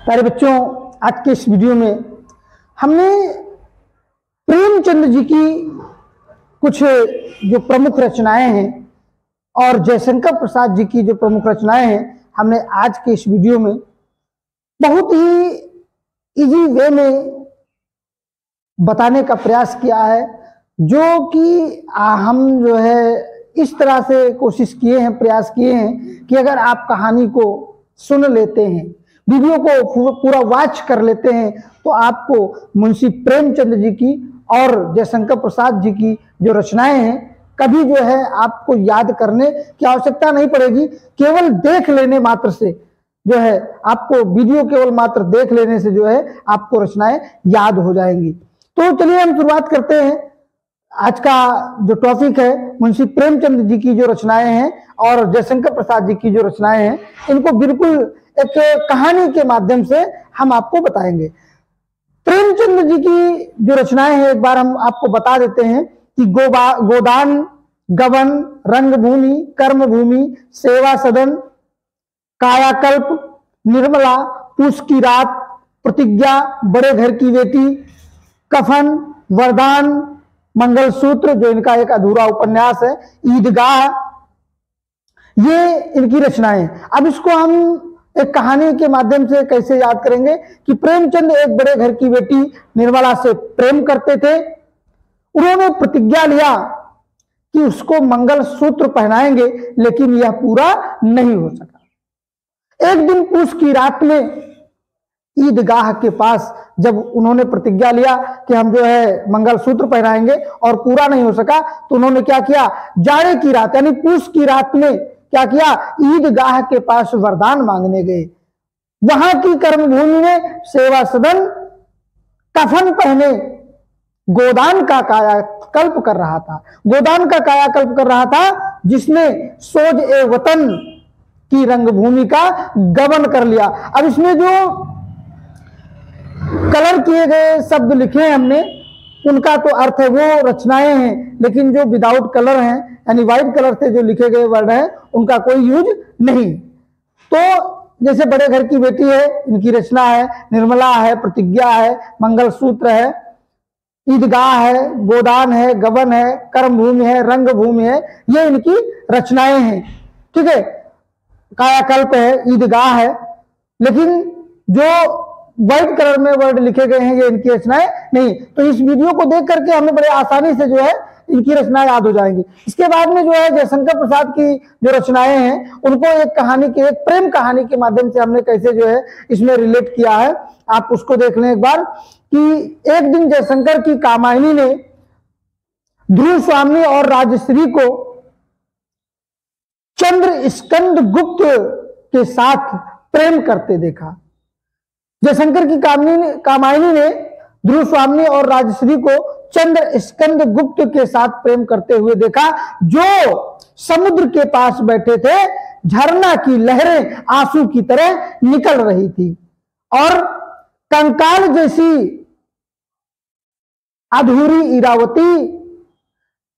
प्यारे बच्चों, आज के इस वीडियो में हमने प्रेमचंद जी की कुछ जो प्रमुख रचनाएं हैं और जयशंकर प्रसाद जी की जो प्रमुख रचनाएं हैं, हमने आज के इस वीडियो में बहुत ही इजी वे में बताने का प्रयास किया है, जो कि हम जो है इस तरह से कोशिश किए हैं, प्रयास किए हैं कि अगर आप कहानी को सुन लेते हैं, वीडियो को पूरा वॉच कर लेते हैं, तो आपको मुंशी प्रेमचंद जी की और जयशंकर प्रसाद जी की जो रचनाएं हैं कभी जो है आपको याद करने की आवश्यकता नहीं पड़ेगी। केवल देख लेने मात्र से जो है आपको वीडियो केवल मात्र देख लेने से जो है आपको रचनाएं याद हो जाएंगी। तो चलिए हम शुरुआत करते हैं। आज का जो टॉपिक है मुंशी प्रेमचंद जी की जो रचनाएं हैं और जयशंकर प्रसाद जी की जो रचनाएं हैं, इनको बिल्कुल एक कहानी के माध्यम से हम आपको बताएंगे। प्रेमचंद जी की जो रचनाएं हैं एक बार हम आपको बता देते हैं कि गोदान, गबन, रंगभूमि, कर्मभूमि, सेवा सदन, कायाकल्प, निर्मला, पूस की रात, प्रतिज्ञा, बड़े घर की बेटी, कफन, वरदान, मंगलसूत्र जो इनका एक अधूरा उपन्यास है, ईदगाह, ये इनकी रचनाएं। अब इसको हम एक कहानी के माध्यम से कैसे याद करेंगे कि प्रेमचंद एक बड़े घर की बेटी निर्मला से प्रेम करते थे। उन्होंने प्रतिज्ञा लिया कि उसको मंगलसूत्र पहनाएंगे, लेकिन यह पूरा नहीं हो सका। एक दिन पूस की रात में ईदगाह के पास जब उन्होंने प्रतिज्ञा लिया कि हम जो है मंगलसूत्र पहनाएंगे और पूरा नहीं हो सका, तो उन्होंने क्या किया, जाड़े की रात यानी पूस की रात में क्या किया, ईदगाह के पास वरदान मांगने गए। वहां की कर्मभूमि में सेवा सदन कफन पहने गोदान का कायाकल्प कर रहा था। गोदान का कायाकल्प कर रहा था जिसने सोज ए वतन की रंगभूमि का गबन कर लिया। अब इसमें जो कलर किए गए शब्द लिखे हैं हमने, उनका तो अर्थ है वो रचनाएं हैं, लेकिन जो विदाउट कलर हैं यानी व्हाइट कलर से जो लिखे गए वर्ड हैं उनका कोई यूज नहीं। तो जैसे बड़े घर की बेटी है, इनकी रचना है, निर्मला है, प्रतिज्ञा है, मंगलसूत्र है, ईदगाह है, गोदान है, गबन है, कर्मभूमि है, रंगभूमि है, ये इनकी रचनाएं हैं। ठीक है, कायाकल्प है, ईदगाह है, लेकिन जो व्हाइट कलर में वर्ड लिखे गए हैं ये इनकी रचनाएं नहीं। तो इस वीडियो को देख करके हमें बड़े आसानी से जो है इनकी रचनाएं याद हो जाएंगी। इसके बाद में जो है जयशंकर प्रसाद की जो रचनाएं हैं उनको एक कहानी के, एक प्रेम कहानी के माध्यम से हमने कैसे जो है इसमें रिलेट किया है, आप उसको देख लें एक बार। कि एक दिन जयशंकर की कामायनी ने ध्रुव स्वामी और राजश्री को चंद्र स्कंद गुप्त के साथ प्रेम करते देखा। जयशंकर की कामायनी ने ध्रुव स्वामी और राजश्री को चंद्र स्कंद गुप्त के साथ प्रेम करते हुए देखा, जो समुद्र के पास बैठे थे। झरना की लहरें आंसू की तरह निकल रही थी और कंकाल जैसी अधूरी इरावती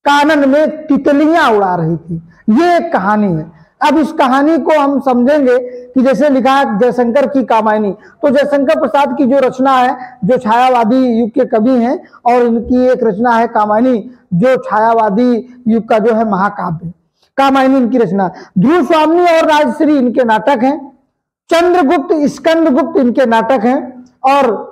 कानन में तितलियां उड़ा रही थी। ये एक कहानी है। अब इस कहानी को हम समझेंगे कि जैसे लिखा है जयशंकर की कामायनी, तो जयशंकर प्रसाद की जो रचना है, जो छायावादी युग के कवि हैं, और इनकी एक रचना है कामायनी, जो छायावादी युग का जो है महाकाव्य। कामायनी इनकी रचना। ध्रुव स्वामी और राजश्री इनके नाटक हैं, चंद्रगुप्त, स्कंदगुप्त इनके नाटक हैं, और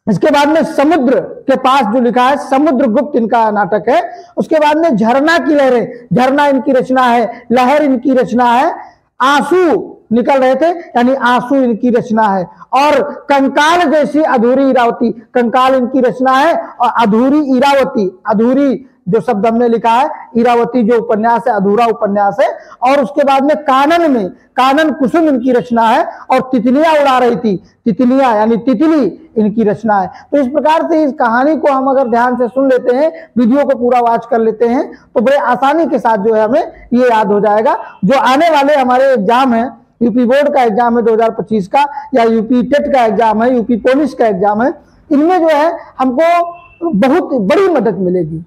इसके बाद में समुद्र के पास जो लिखा है समुद्रगुप्त इनका नाटक है। उसके बाद में झरना की लहरें, झरना इनकी रचना है, लहर इनकी रचना है, आंसू निकल रहे थे यानी आंसू इनकी रचना है, और कंकाल जैसी अधूरी इरावती, कंकाल इनकी रचना है, और अधूरी इरावती, अधूरी जो शब्द हमने लिखा है, इरावती जो उपन्यास है अधूरा उपन्यास है, और उसके बाद में कानन में, कानन कुसुम इनकी रचना है, और तितलियां उड़ा रही थी, तितलियां यानी तितली इनकी रचना है। तो इस प्रकार से इस कहानी को हम अगर ध्यान से सुन लेते हैं, वीडियो को पूरा वॉच कर लेते हैं, तो बड़े आसानी के साथ जो है हमें ये याद हो जाएगा। जो आने वाले हमारे एग्जाम है, यूपी बोर्ड का एग्जाम है 2025 का, या यूपी टेट का एग्जाम है, यूपी पुलिस का एग्जाम है, इनमें जो है हमको बहुत बड़ी मदद मिलेगी।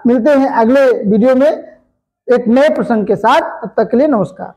मिलते हैं अगले वीडियो में एक नए प्रसंग के साथ, तब तक के लिए नमस्कार।